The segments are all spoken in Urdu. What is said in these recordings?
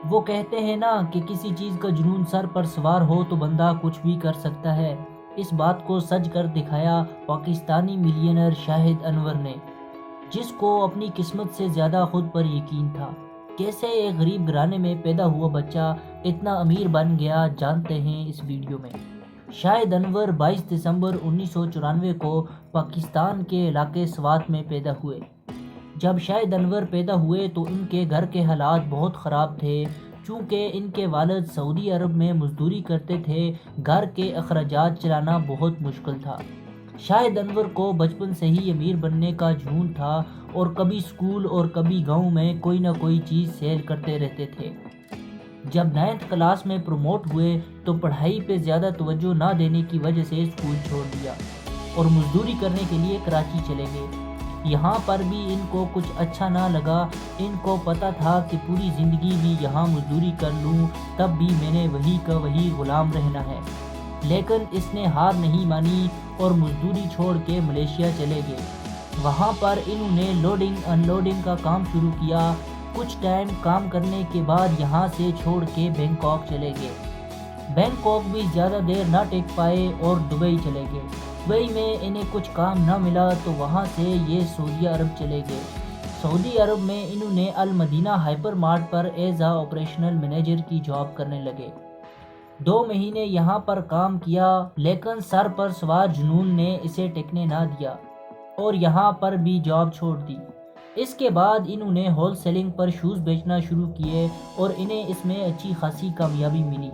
وہ کہتے ہیں نا کہ کسی چیز کا جنون سر پر سوار ہو تو بندہ کچھ بھی کر سکتا ہے۔ اس بات کو سج کر دکھایا پاکستانی ملینئر شاہد انور نے، جس کو اپنی قسمت سے زیادہ خود پر یقین تھا۔ کیسے ایک غریب گھرانے میں پیدا ہوا بچہ اتنا امیر بن گیا، جانتے ہیں اس ویڈیو میں۔ شاہد انور 22 دسمبر 1994 کو پاکستان کے علاقے سوات میں پیدا ہوئے۔ جب شاہد انور پیدا ہوئے تو ان کے گھر کے حالات بہت خراب تھے، چونکہ ان کے والد سعودی عرب میں مزدوری کرتے تھے، گھر کے اخراجات چلانا بہت مشکل تھا۔ شاہد انور کو بچپن سے ہی امیر بننے کا جنون تھا اور کبھی اسکول اور کبھی گاؤں میں کوئی نہ کوئی چیز سیل کرتے رہتے تھے۔ جب 9th کلاس میں پروموٹ ہوئے تو پڑھائی پہ زیادہ توجہ نہ دینے کی وجہ سے اسکول چھوڑ دیا اور مزدوری کرنے کے لیے کراچی چلے گئے۔ یہاں پر بھی ان کو کچھ اچھا نہ لگا، ان کو پتا تھا کہ پوری زندگی بھی یہاں مزدوری کر لوں تب بھی میں نے وہی کا وہی غلام رہنا ہے، لیکن اس نے ہار نہیں مانی اور مزدوری چھوڑ کے ملیشیا چلے گئے۔ وہاں پر انہوں نے لوڈنگ ان لوڈنگ کا کام شروع کیا۔ کچھ ٹائم کام کرنے کے بعد یہاں سے چھوڑ کے بینکاک چلے گئے۔ بینکاک بھی زیادہ دیر نہ ٹک پائے اور دبئی چلے گئے۔ دبئی میں انہیں کچھ کام نہ ملا تو وہاں سے یہ سعودی عرب چلے گئے۔ سعودی عرب میں انہوں نے المدینہ ہائپر مارٹ پر ایز اے آپریشنل مینیجر کی جاب کرنے لگے۔ 2 مہینے یہاں پر کام کیا، لیکن سر پر سوار جنون نے اسے ٹکنے نہ دیا اور یہاں پر بھی جاب چھوڑ دی۔ اس کے بعد انہوں نے ہول سیلنگ پر شوز بیچنا شروع کیے اور انہیں اس میں اچھی خاصی کامیابی ملی،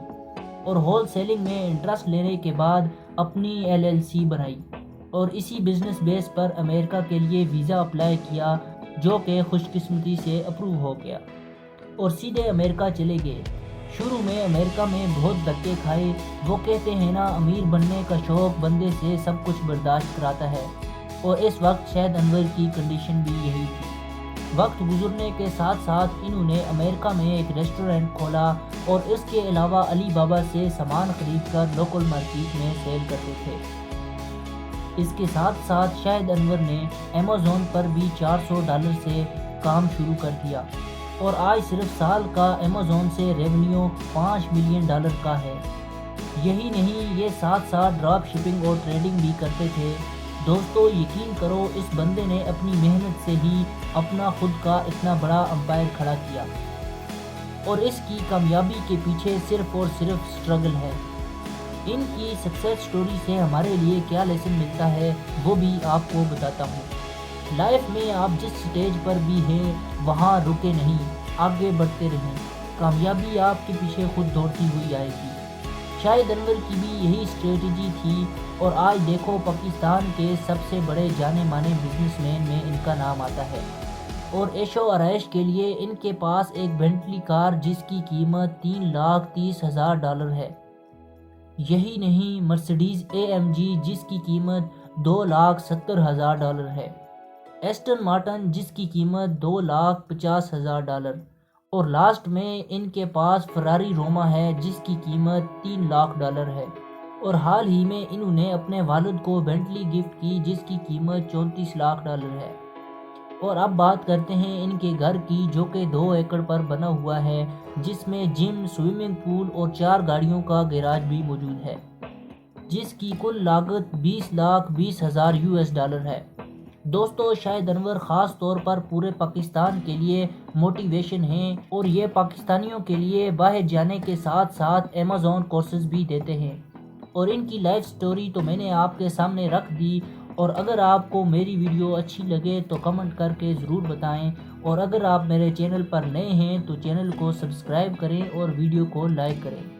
اور ہول سیلنگ میں انٹرسٹ لینے کے بعد اپنی LLC بنائی اور اسی بزنس بیس پر امریکہ کے لیے ویزا اپلائی کیا، جو کہ خوش قسمتی سے اپروو ہو گیا اور سیدھے امریکہ چلے گئے۔ شروع میں امریکہ میں بہت دھکے کھائے۔ وہ کہتے ہیں نا، امیر بننے کا شوق بندے سے سب کچھ برداشت کراتا ہے، اور اس وقت شاہد انور کی کنڈیشن بھی یہی تھی۔ وقت گزرنے کے ساتھ ساتھ انہوں نے امریکہ میں ایک ریسٹورنٹ کھولا اور اس کے علاوہ علی بابا سے سامان خرید کر لوکل مارکیٹ میں سیل کرتے تھے۔ اس کے ساتھ ساتھ شاہد انور نے ایمیزون پر بھی $400 سے کام شروع کر دیا، اور آج صرف سال کا ایمیزون سے ریونیو $5 ملین کا ہے۔ یہی نہیں، یہ ساتھ ساتھ ڈراپ شپنگ اور ٹریڈنگ بھی کرتے تھے۔ دوستو، یقین کرو، اس بندے نے اپنی محنت سے ہی اپنا خود کا اتنا بڑا امپائر کھڑا کیا، اور اس کی کامیابی کے پیچھے صرف اور صرف سٹرگل ہے۔ ان کی سکسیس سٹوری سے ہمارے لیے کیا لیسن ملتا ہے وہ بھی آپ کو بتاتا ہوں۔ لائف میں آپ جس سٹیج پر بھی ہیں وہاں رکے نہیں، آگے بڑھتے رہیں، کامیابی آپ کے پیچھے خود دوڑتی ہوئی آئے گی۔ شاہد انور کی بھی یہی اسٹریٹجی تھی، اور آج دیکھو پاکستان کے سب سے بڑے جانے مانے بزنس مین میں ان کا نام آتا ہے، اور عیش و آرائش کے لیے ان کے پاس ایک بینٹلی کار جس کی قیمت $3,30,000 ہے۔ یہی نہیں، مرسڈیز AMG جس کی قیمت $2,70,000 ہے، ایسٹن مارٹن جس کی قیمت $2,50,000، اور لاسٹ میں ان کے پاس فراری روما ہے جس کی قیمت $3,00,000 ہے۔ اور حال ہی میں انہوں نے اپنے والد کو بینٹلی گفٹ کی جس کی قیمت $34,00,000 ہے۔ اور اب بات کرتے ہیں ان کے گھر کی، جو کہ 2 ایکڑ پر بنا ہوا ہے، جس میں جم، سوئمنگ پول اور 4 گاڑیوں کا گیراج بھی موجود ہے، جس کی کل لاگت $20,20,000 ہے۔ دوستو، شاہد انور خاص طور پر پورے پاکستان کے لیے موٹیویشن ہیں، اور یہ پاکستانیوں کے لیے باہر جانے کے ساتھ ساتھ ایمیزون کورسز بھی دیتے ہیں۔ اور ان کی لائف سٹوری تو میں نے آپ کے سامنے رکھ دی، اور اگر آپ کو میری ویڈیو اچھی لگے تو کمنٹ کر کے ضرور بتائیں، اور اگر آپ میرے چینل پر نئے ہیں تو چینل کو سبسکرائب کریں اور ویڈیو کو لائک کریں۔